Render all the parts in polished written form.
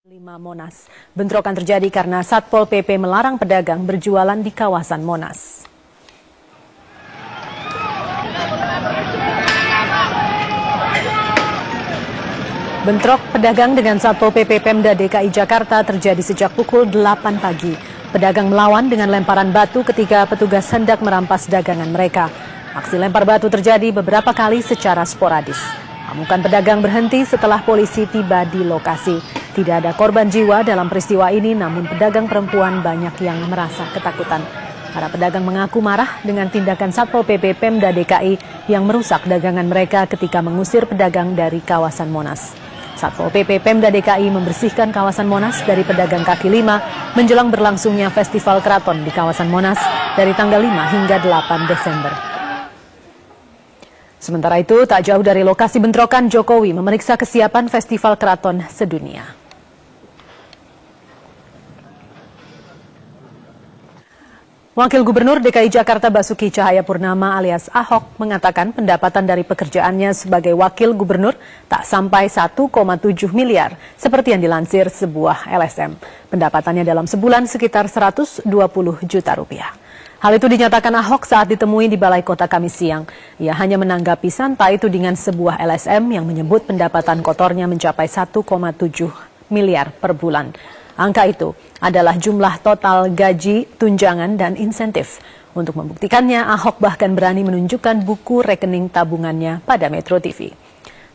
5 Monas. Bentrokan terjadi karena Satpol PP melarang pedagang berjualan di kawasan Monas. Bentrok pedagang dengan Satpol PP Pemda DKI Jakarta terjadi sejak pukul 8 pagi. Pedagang melawan dengan lemparan batu ketika petugas hendak merampas dagangan mereka. Aksi lempar batu terjadi beberapa kali secara sporadis. Amukan pedagang berhenti setelah polisi tiba di lokasi. Tidak ada korban jiwa dalam peristiwa ini, namun pedagang perempuan banyak yang merasa ketakutan. Para pedagang mengaku marah dengan tindakan Satpol PP Pemda DKI yang merusak dagangan mereka ketika mengusir pedagang dari kawasan Monas. Satpol PP Pemda DKI membersihkan kawasan Monas dari pedagang kaki lima menjelang berlangsungnya Festival Keraton di kawasan Monas dari tanggal 5 hingga 8 Desember. Sementara itu, tak jauh dari lokasi bentrokan, Jokowi memeriksa kesiapan Festival Keraton Sedunia. Wakil Gubernur DKI Jakarta Basuki Cahayapurnama alias Ahok mengatakan pendapatan dari pekerjaannya sebagai wakil gubernur tak sampai 1,7 miliar seperti yang dilansir sebuah LSM. Pendapatannya dalam sebulan sekitar 120 juta rupiah. Hal itu dinyatakan Ahok saat ditemui di Balai Kota Kamis siang. Ia hanya menanggapi santai tudingan sebuah LSM yang menyebut pendapatan kotornya mencapai 1,7 miliar per bulan. Angka itu adalah jumlah total gaji, tunjangan, dan insentif. Untuk membuktikannya, Ahok bahkan berani menunjukkan buku rekening tabungannya pada Metro TV.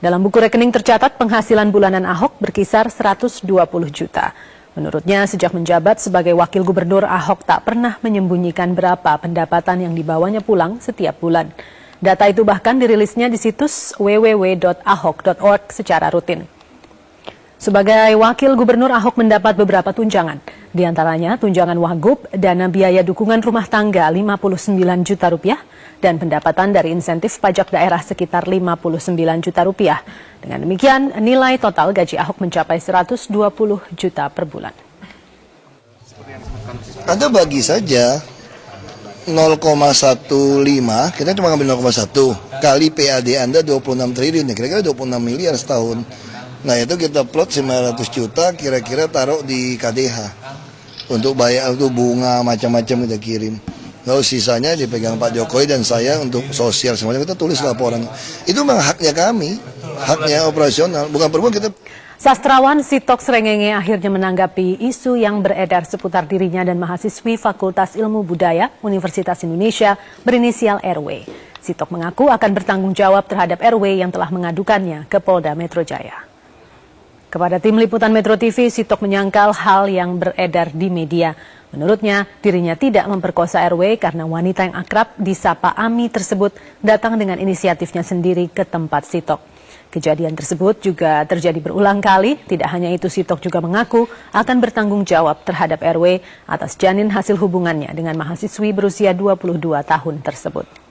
Dalam buku rekening tercatat penghasilan bulanan Ahok berkisar 120 juta. Menurutnya, sejak menjabat sebagai wakil gubernur, Ahok tak pernah menyembunyikan berapa pendapatan yang dibawanya pulang setiap bulan. Data itu bahkan dirilisnya di situs www.ahok.org secara rutin. Sebagai wakil gubernur, Ahok mendapat beberapa tunjangan. Di antaranya tunjangan wagub, dana biaya dukungan rumah tangga 59 juta rupiah, dan pendapatan dari insentif pajak daerah sekitar 59 juta rupiah. Dengan demikian, nilai total gaji Ahok mencapai 120 juta per bulan. Anda bagi saja 0,15, kita cuma ngambil 0,1, kali PAD Anda 26 triliun, kira-kira 26 miliar setahun. Nah itu kita plot 900 juta kira-kira taruh di KDH untuk bayar, untuk bunga macam-macam kita kirim. Lalu sisanya dipegang Pak Jokowi dan saya untuk sosial semuanya, kita tulis laporan. Itu memang haknya kami, haknya operasional, bukan perlu kita. Sastrawan Sitok Srengenge akhirnya menanggapi isu yang beredar seputar dirinya dan mahasiswi Fakultas Ilmu Budaya Universitas Indonesia berinisial RW. Sitok mengaku akan bertanggung jawab terhadap RW yang telah mengadukannya ke Polda Metro Jaya. Kepada tim liputan Metro TV, Sitok menyangkal hal yang beredar di media. Menurutnya, dirinya tidak memperkosa RW karena wanita yang akrab disapa Ami tersebut datang dengan inisiatifnya sendiri ke tempat Sitok. Kejadian tersebut juga terjadi berulang kali. Tidak hanya itu, Sitok juga mengaku akan bertanggung jawab terhadap RW atas janin hasil hubungannya dengan mahasiswi berusia 22 tahun tersebut.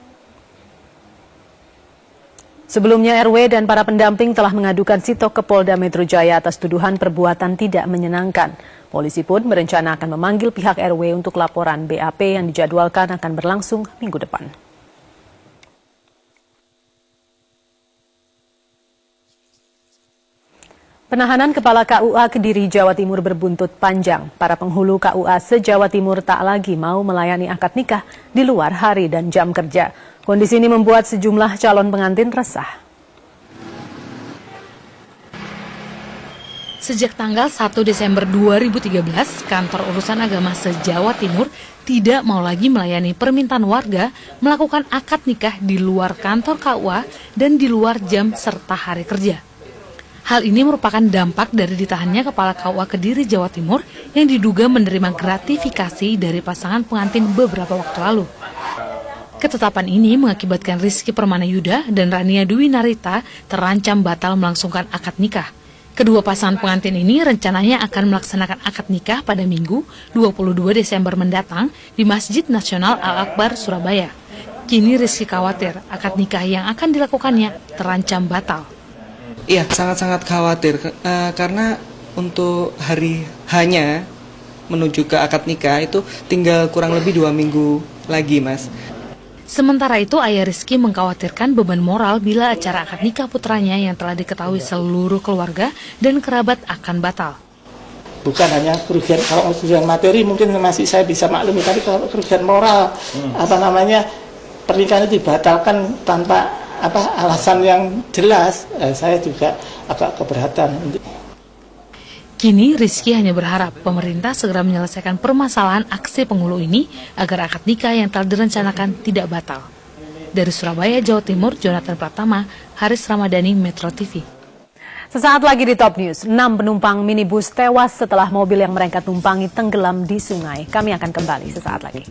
Sebelumnya RW dan para pendamping telah mengadukan Sitok ke Polda Metro Jaya atas tuduhan perbuatan tidak menyenangkan. Polisi pun berencana akan memanggil pihak RW untuk laporan BAP yang dijadwalkan akan berlangsung minggu depan. Penahanan Kepala KUA Kediri, Jawa Timur berbuntut panjang. Para penghulu KUA se-Jawa Timur tak lagi mau melayani akad nikah di luar hari dan jam kerja. Kondisi ini membuat sejumlah calon pengantin resah. Sejak tanggal 1 Desember 2013, Kantor Urusan Agama se-Jawa Timur tidak mau lagi melayani permintaan warga melakukan akad nikah di luar kantor KUA dan di luar jam serta hari kerja. Hal ini merupakan dampak dari ditahannya Kepala KUA Kediri, Jawa Timur yang diduga menerima gratifikasi dari pasangan pengantin beberapa waktu lalu. Ketetapan ini mengakibatkan Rizky Permanayuda dan Rania Dwi Narita terancam batal melangsungkan akad nikah. Kedua pasangan pengantin ini rencananya akan melaksanakan akad nikah pada Minggu 22 Desember mendatang di Masjid Nasional Al-Akbar, Surabaya. Kini Rizky khawatir akad nikah yang akan dilakukannya terancam batal. Iya, sangat-sangat khawatir karena untuk hari hanya menuju ke akad nikah itu tinggal kurang lebih 2 minggu lagi, Mas. Sementara itu, ayah Rizky mengkhawatirkan beban moral bila acara akad nikah putranya yang telah diketahui seluruh keluarga dan kerabat akan batal. bukan hanya kerugian, kalau kerugian materi mungkin masih saya bisa maklumi, tapi kalau kerugian moral, pernikahan itu dibatalkan tanpa alasan yang jelas, saya juga agak keberatan. Kini Rizky hanya berharap pemerintah segera menyelesaikan permasalahan aksi penghulu ini agar akad nikah yang telah direncanakan tidak batal. Dari Surabaya, Jawa Timur, Jonathan Pratama, Haris Ramadhani, Metro TV. Sesaat lagi di Top News, 6 penumpang minibus tewas setelah mobil yang mereka tumpangi tenggelam di sungai. Kami akan kembali sesaat lagi.